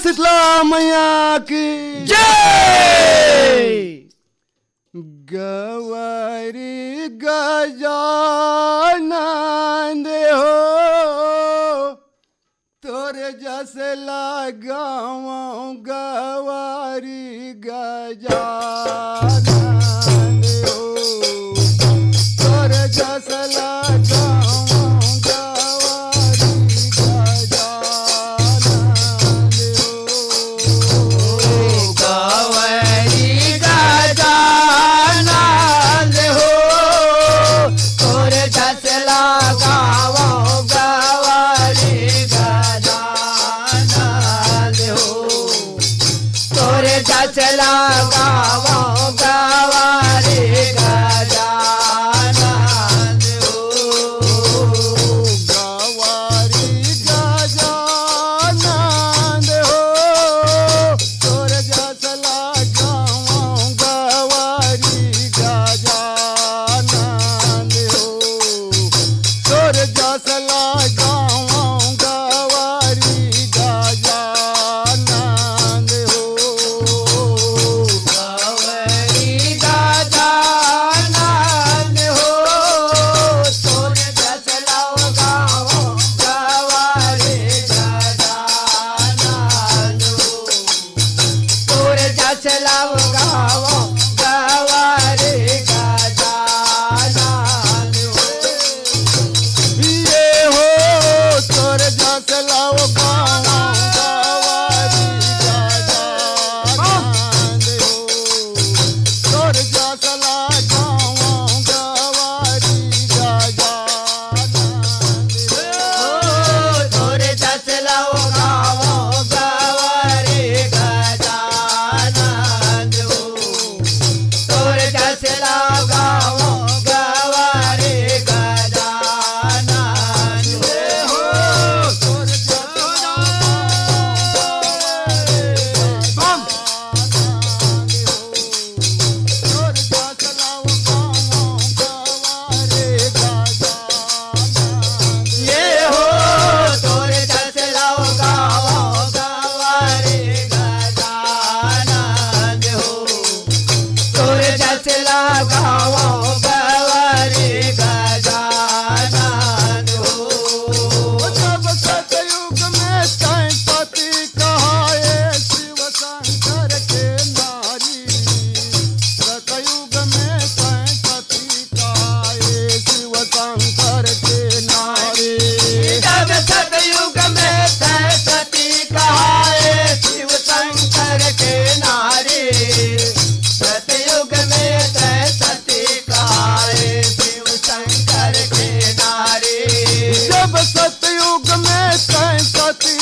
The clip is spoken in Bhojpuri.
शीतला मैया की जय। गवारी गजानंद हो तोरे जैसे लगाऊं गवारी गजानंद हो तोरे जैसे लगाऊं गवारी गजानंद हो गवारी गजानंद हो तोरे जस लगावो गवारी गजानंद हो तोरे जस लगावो गवारी गजानंद हो गवारी गजानंद हो तोरे जैसे लगाऊं गवारी गजानंद हो तोरे जैसे लगाऊं गवारी गजानंद हो गवारी गजानंद हो तोरे जस लगावो गवारी गजानंद हो तोरे जस लगावो गवारी गजानंद हो ये हो तोरे जैसे लगाऊं गवारी गजानंद हो तोरे जैसे लगाऊं गवारी गजानंद हो तोरे जस लगावो गवारी गजानंद हो तोरे जस लगावो गवारी गजानंद हो तोरे ये हो तोरे जस लगावो गवारी गजानंद हो तोरे जस लगावो गवारी गजानंद हो जब सतयुग में सैंपति कहाए शिव शंकर के नारी सतयुग में सैंपति कहाए शिव शंकर के नारी जब सतयुग में सती कहाए शिव शंकर के नारी सतयुग में सती कहाए शिव शंकर के नारी जब सतयुग में सैंपति